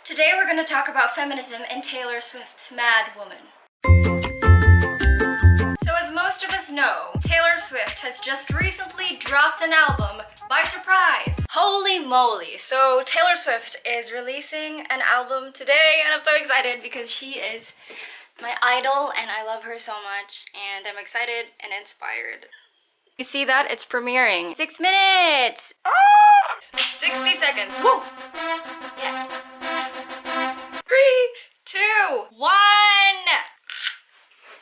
Today we're going to talk about feminism and Taylor Swift's Mad Woman. So as most of us know, Taylor Swift has just recently dropped an album by surprise. Holy moly. So Taylor Swift is releasing an album today and I'm so excited because she is my idol and I love her so much and I'm excited and inspired. You see that? It's premiering. 6 minutes! 60 seconds. Woo! Yeah. 3, 2, 1!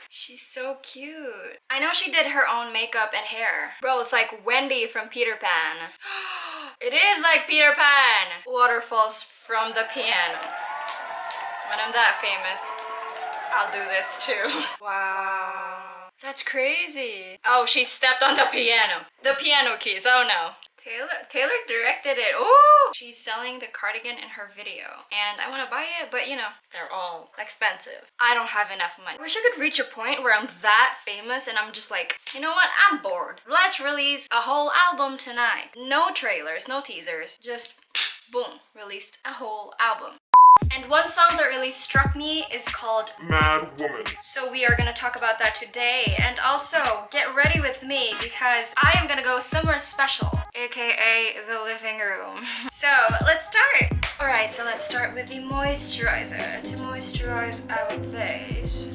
She's so cute. I know she did her own makeup and hair. Bro, it's like Wendy from Peter Pan. It is like Peter Pan! Waterfalls from the piano. When I'm that famous, I'll do this too. Wow. That's crazy. Oh, she stepped on the piano. The piano keys, oh no. Taylor directed it. Ooh! She's selling the cardigan in her video. And I want to buy it, but you know, they're all expensive. I don't have enough money. I wish I could reach a point where I'm that famous and I'm just like, you know what? I'm bored. Let's release a whole album tonight. No trailers, no teasers. Just boom, released a whole album. And one song that really struck me is called Mad Woman. So we are gonna talk about that today. And also, get ready with me because I am gonna go somewhere special, aka the living room. So let's start. Alright, so let's start with the moisturizer to moisturize our face.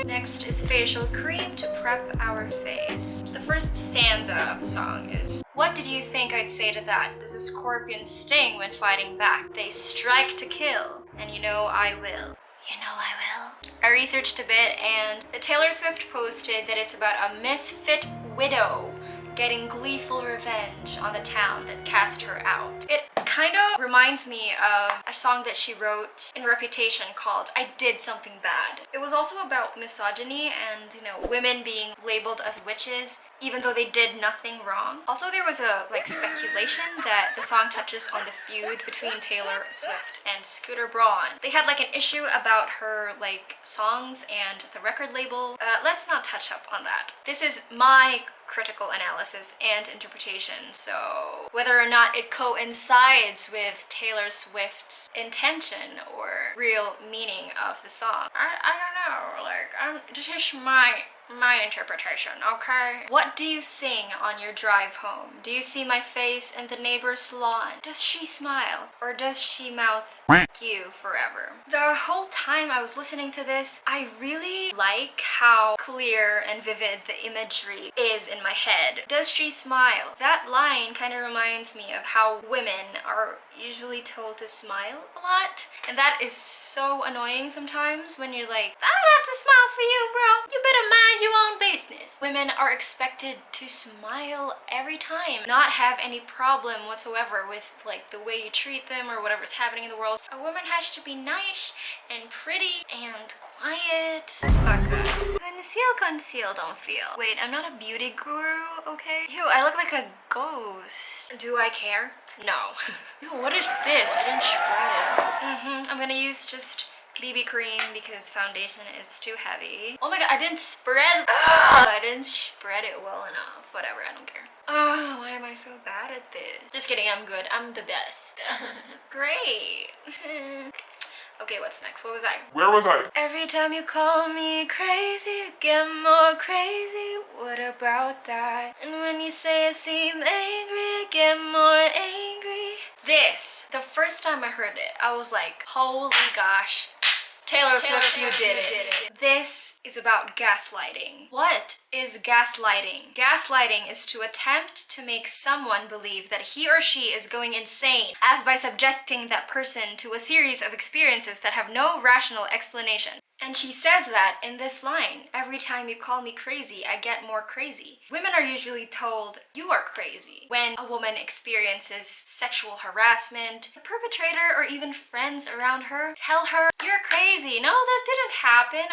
Next is facial cream to prep our face. The first stanza of the song is, what did you think I'd say to that? Does a scorpion sting when fighting back? They strike to kill, and you know I will. You know I will. I researched a bit and the Taylor Swift posted that it's about a misfit widow getting gleeful revenge on the town that cast her out. It kind of reminds me of a song that she wrote in Reputation called I Did Something Bad. It was also about misogyny and, you know, women being labeled as witches even though they did nothing wrong. Also, there was a speculation that the song touches on the feud between Taylor Swift and Scooter Braun. They had an issue about her songs and the record label. Let's not touch up on that. This is my critical analysis and interpretation, so whether or not it coincides with Taylor Swift's intention or real meaning of the song, I don't know. This is my interpretation, okay? What do you sing on your drive home? Do you see my face in the neighbor's lawn? Does she smile? Or does she mouth you forever? The whole time I was listening to this, I really like how clear and vivid the imagery is in my head. Does she smile? That line kind of reminds me of how women are usually told to smile a lot. And that is so annoying sometimes when you're like, I don't have to smile for you, bro. You better mind your own business. Women are expected to smile every time, not have any problem whatsoever with the way you treat them or whatever's happening in the world. A woman has to be nice and pretty and quiet. Fuck that. Conceal, don't feel. Wait, I'm not a beauty guru, okay? Ew, I look like a ghost. Do I care? No. Ew, what is this? I didn't spread it. I'm gonna use just BB cream because foundation is too heavy. Oh my god, I didn't spread it well enough. Whatever, I don't care. Oh, why am I so bad at this? Just kidding, I'm good. I'm the best. Great. Okay, what's next? What was I? Where was I? Every time you call me crazy, you get more crazy. What about that? And when you say I seem angry, I get more angry. This, the first time I heard it, I was like, holy gosh. Taylor Swift, you did it. This is about gaslighting. What is gaslighting? Gaslighting is to attempt to make someone believe that he or she is going insane, as by subjecting that person to a series of experiences that have no rational explanation. And she says that in this line, every time you call me crazy, I get more crazy. Women are usually told, you are crazy, when a woman experiences sexual harassment. The perpetrator or even friends around her tell her, you're crazy. No, that didn't happen.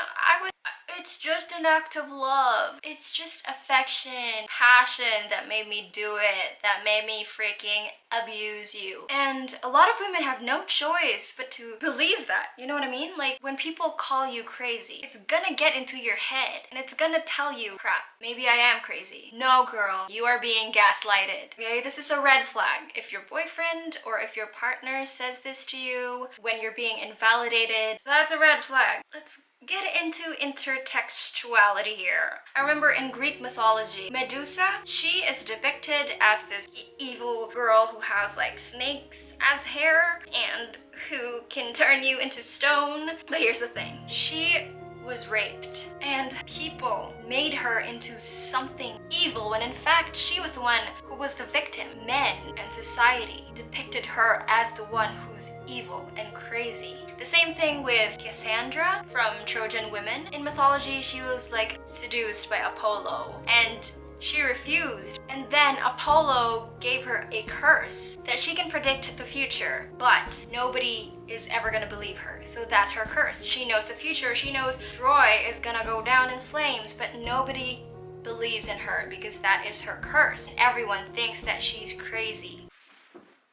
it's just an act of love. It's just affection, passion that made me do it, that made me freaking abuse you. And a lot of women have no choice but to believe that. You know what I mean? Like, when people call you crazy, it's gonna get into your head and it's gonna tell you, crap, maybe I am crazy. No, girl, you are being gaslighted. Okay, this is a red flag. If your boyfriend or if your partner says this to you when you're being invalidated, that's a red flag. Let's get into intertextuality here. I remember in Greek mythology, Medusa, she is depicted as this evil girl who has like snakes as hair and who can turn you into stone. But here's the thing, she was raped and people made her into something evil when in fact she was the one who was the victim. Men and society depicted her as the one who's evil and crazy. The same thing with Cassandra from Trojan Women. In mythology, she was like seduced by Apollo and she refused, and then Apollo gave her a curse that she can predict the future, but nobody is ever gonna believe her. So that's her curse. She knows the future. She knows Troy is gonna go down in flames, but nobody believes in her because that is her curse. And everyone thinks that she's crazy.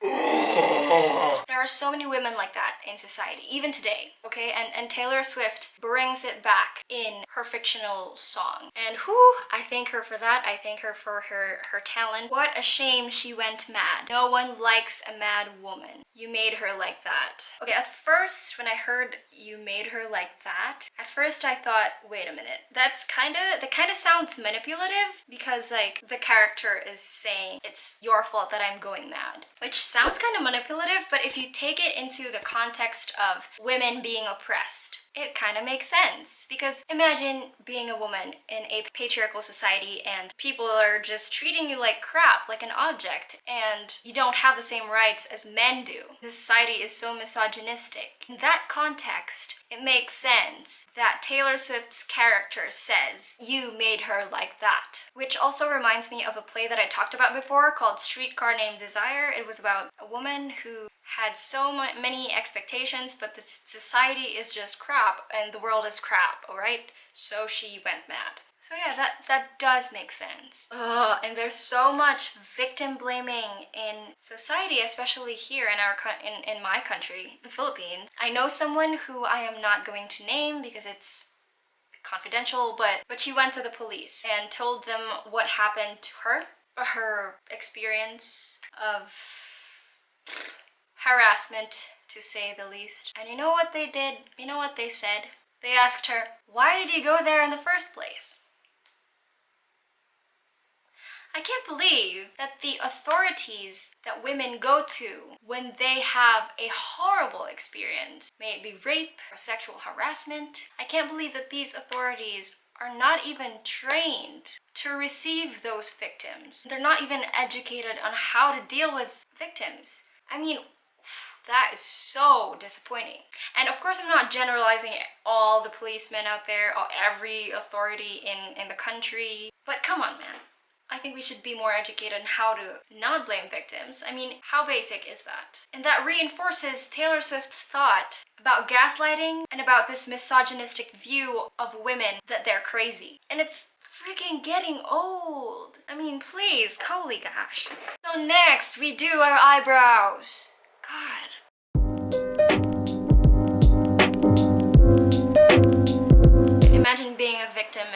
There are so many women like that in society, even today, okay? And Taylor Swift brings it back in her fictional song. And whew, I thank her for that. I thank her for her talent. What a shame she went mad. No one likes a mad woman. You made her like that. Okay, at first, when I heard you made her like that, at first I thought, wait a minute, that kind of sounds manipulative because like the character is saying it's your fault that I'm going mad, which sounds kind of manipulative, but if you take it into the context of women being oppressed, it kind of makes sense. Because imagine being a woman in a patriarchal society and people are just treating you like crap, like an object, and you don't have the same rights as men do. The society is so misogynistic. In that context, it makes sense that Taylor Swift's character says, you made her like that. Which also reminds me of a play that I talked about before called Streetcar Named Desire. It was about a woman who had so many expectations, but the society is just crap and the world is crap, alright? So she went mad. So yeah, that does make sense. And there's so much victim blaming in society, especially here in my country, the Philippines. I know someone who I am not going to name because it's confidential, but she went to the police and told them what happened to her experience of harassment, to say the least. And you know what they did? You know what they said? They asked her, why did you go there in the first place? I can't believe that the authorities that women go to when they have a horrible experience, may it be rape or sexual harassment, I can't believe that these authorities are not even trained to receive those victims. They're not even educated on how to deal with victims. I mean, that is so disappointing. And of course, I'm not generalizing all the policemen out there or every authority in the country, but come on, man. I think we should be more educated on how to not blame victims. I mean, how basic is that? And that reinforces Taylor Swift's thought about gaslighting and about this misogynistic view of women that they're crazy. And it's freaking getting old. I mean, please, holy gosh. So next, we do our eyebrows. God. Imagine being a victim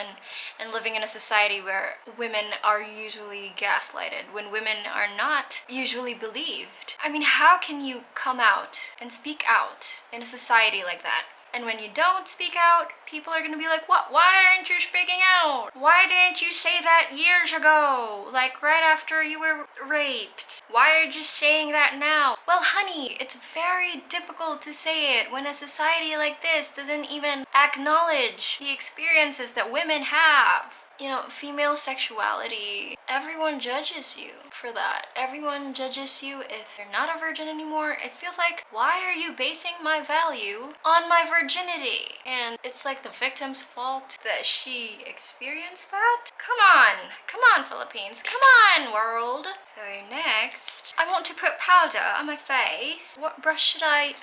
and living in a society where women are usually gaslighted, when women are not usually believed. I mean, how can you come out and speak out in a society like that? And when you don't speak out, people are gonna be like, what? Why aren't you speaking out? Why didn't you say that years ago? Like right after you were raped? Why are you just saying that now? Well, honey, it's very difficult to say it when a society like this doesn't even acknowledge the experiences that women have. You know, female sexuality, everyone judges you for that. Everyone judges you if you're not a virgin anymore. It feels like, why are you basing my value on my virginity? And it's like the victim's fault that she experienced that? Come on, Philippines, come on, world. So next, I want to put powder on my face. What brush should I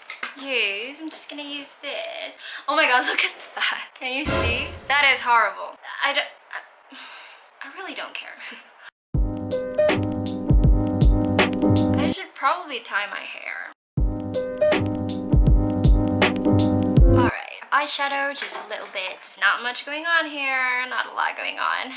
use. I'm just gonna use this. Oh my god, look at that. Can you see? That is horrible. I really don't care. I should probably tie my hair. Alright, eyeshadow, just a little bit. Not much going on here, not a lot going on.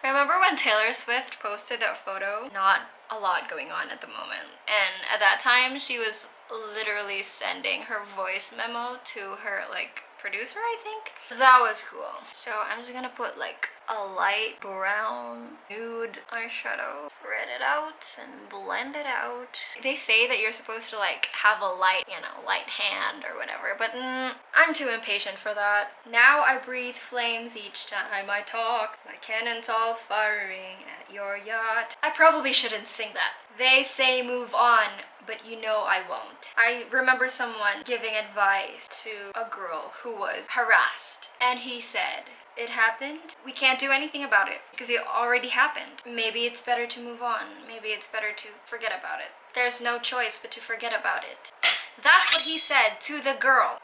Remember when Taylor Swift posted that photo? Not a lot going on at the moment. And at that time, she was literally sending her voice memo to her, like, producer, I think. That was cool. So I'm just gonna put like a light brown nude eyeshadow, spread it out and blend it out. They say that you're supposed to like have a light, you know, light hand or whatever, but I'm too impatient for that. Now I breathe flames each time I talk, my cannons all firing at your yacht. I probably shouldn't sing that. They say move on, but you know I won't. I remember someone giving advice to a girl who was harassed, and he said, it happened, we can't do anything about it because it already happened. Maybe it's better to move on. Maybe it's better to forget about it. There's no choice but to forget about it. That's what he said to the girl.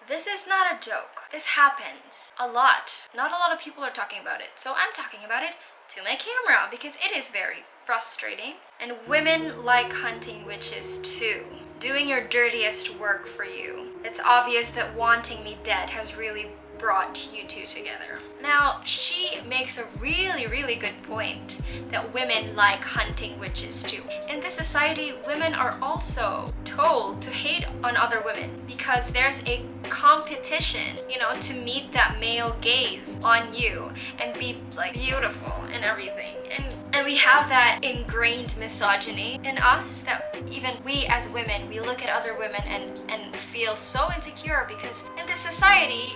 This is not a joke. This happens a lot. Not a lot of people are talking about it, so I'm talking about it to my camera because it is very frustrating. And women like hunting witches too, doing your dirtiest work for you. It's obvious that wanting me dead has really brought you two together. Now, she makes a really good point that women like hunting witches too. In this society, women are also told to hate on other women because there's a competition, you know, to meet that male gaze on you and be like beautiful and everything. And we have that ingrained misogyny in us that even we as women, we look at other women and feel so insecure because in this society,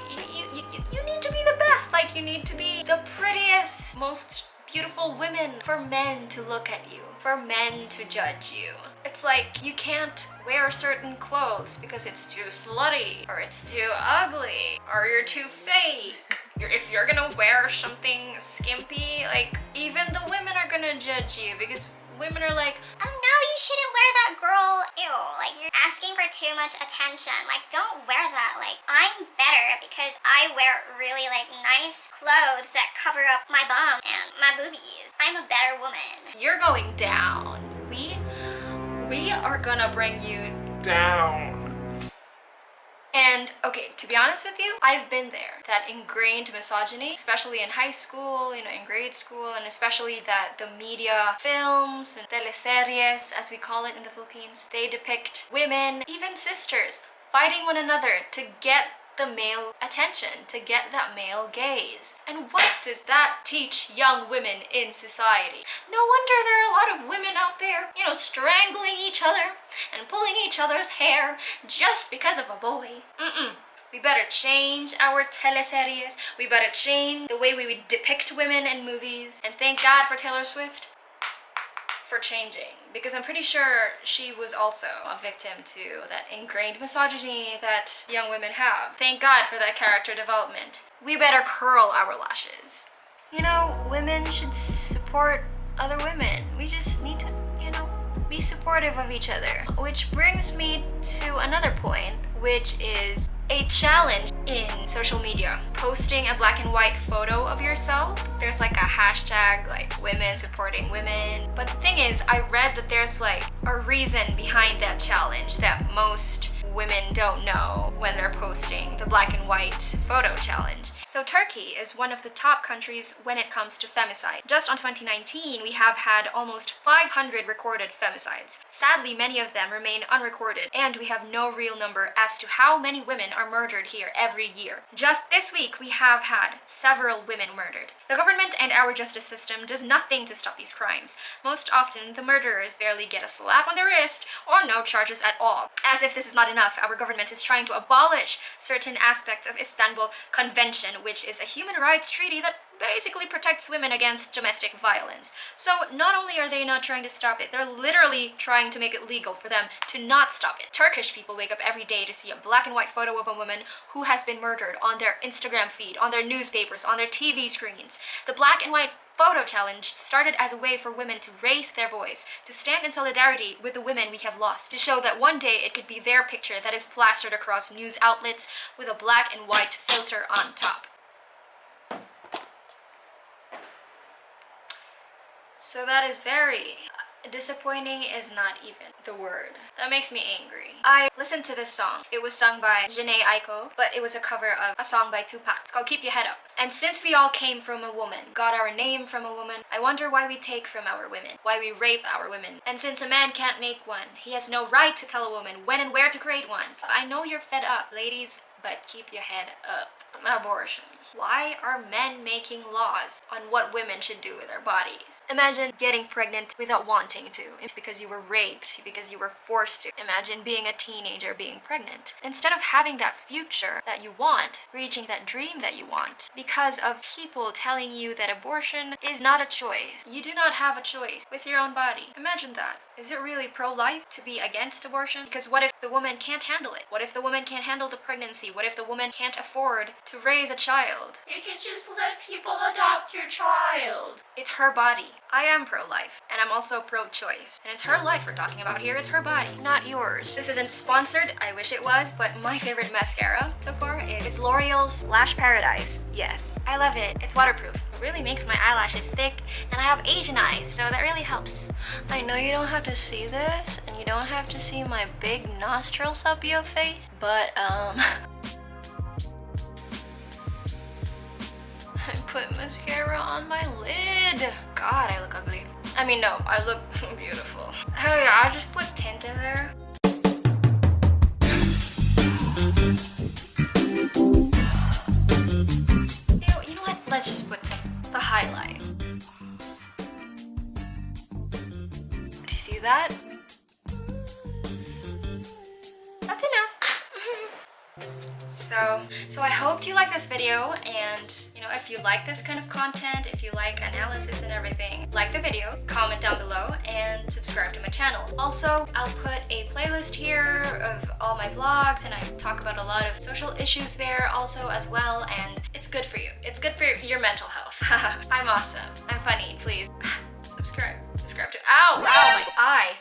you need to be the best. Like, you need to be the prettiest, most beautiful women for men to look at you, for men to judge you. It's like you can't wear certain clothes because it's too slutty or it's too ugly or you're too fake. If you're gonna wear something skimpy, like, even the women are gonna judge you because women are like, oh no, you shouldn't wear that, girl. Ew, like, you're asking for too much attention. Like, don't wear that. Like, I'm better because I wear really, like, nice clothes that cover up my bum and my boobies. I'm a better woman. You're going down. We are gonna bring you down. And okay, to be honest with you, I've been there. That ingrained misogyny, especially in high school, you know, in grade school, and especially that the media films and teleseries, as we call it in the Philippines, they depict women, even sisters, fighting one another to get the male attention, to get that male gaze. And what does that teach young women in society? No wonder there are a lot of women out there, you know, strangling each other and pulling each other's hair just because of a boy. We better change our teleseries. We better change the way we would depict women in movies. And thank God for Taylor Swift for changing, because I'm pretty sure she was also a victim to that ingrained misogyny that young women have. Thank God for that character development. We better curl our lashes. You know, women should support other women. We just need to, you know, be supportive of each other. Which brings me to another point, which is a challenge in social media. Posting a black and white photo of yourself. There's like a hashtag like women supporting women. But the thing is, I read that there's like a reason behind that challenge that most women don't know when they're posting the black and white photo challenge. So Turkey is one of the top countries when it comes to femicide. Just on 2019, we have had almost 500 recorded femicides. Sadly, many of them remain unrecorded, and we have no real number as to how many women are murdered here every year. Just this week, we have had several women murdered. The government and our justice system does nothing to stop these crimes. Most often, the murderers barely get a slap on the wrist or no charges at all. As if this is not enough, our government is trying to abolish certain aspects of Istanbul Convention, which is a human rights treaty that basically protects women against domestic violence. So not only are they not trying to stop it, they're literally trying to make it legal for them to not stop it. Turkish people wake up every day to see a black and white photo of a woman who has been murdered on their Instagram feed, on their newspapers, on their TV screens. The black and white photo challenge started as a way for women to raise their voice, to stand in solidarity with the women we have lost, to show that one day it could be their picture that is plastered across news outlets with a black and white filter on top. So that is very disappointing is not even the word. That makes me angry. I listened to this song. It was sung by Jhené Aiko, but it was a cover of a song by Tupac. It's called Keep Your Head Up. And since we all came from a woman, got our name from a woman, I wonder why we take from our women, why we rape our women. And since a man can't make one, he has no right to tell a woman when and where to create one. I know you're fed up, ladies, but keep your head up. Abortion. Why are men making laws on what women should do with their bodies? Imagine getting pregnant without wanting to. It's because you were raped, because you were forced to. Imagine being a teenager being pregnant. Instead of having that future that you want, reaching that dream that you want, because of people telling you that abortion is not a choice. You do not have a choice with your own body. Imagine that. Is it really pro-life to be against abortion? Because what if the woman can't handle it? What if the woman can't handle the pregnancy? What if the woman can't afford to raise a child? You can just let people adopt your child. It's her body. I am pro-life, and I'm also pro-choice. And it's her life we're talking about here. It's her body, not yours. This isn't sponsored. I wish it was, but my favorite mascara so far is L'Oreal's Lash Paradise. Yes, I love it. It's waterproof. It really makes my eyelashes thick, and I have Asian eyes, so that really helps. I know you don't have to see this, and you don't have to see my big nostrils up your face, but I put mascara on my lid. God, I look ugly. I mean, no, I look beautiful. Oh yeah, I just put tint in there. You know what? Let's just put the highlight. Do you see that? That's enough. So I hope you like this video, and you know, if you like this kind of content, if you like analysis and everything, like the video, comment down below, and subscribe to my channel. Also, I'll put a playlist here of all my vlogs, and I talk about a lot of social issues there also as well, and it's good for you. It's good for your mental health. I'm awesome. I'm funny. Please subscribe to ow my eye.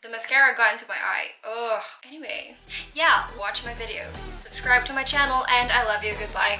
The mascara got into my eye. Ugh. Anyway, yeah, watch my videos, subscribe to my channel, and I love you. Goodbye.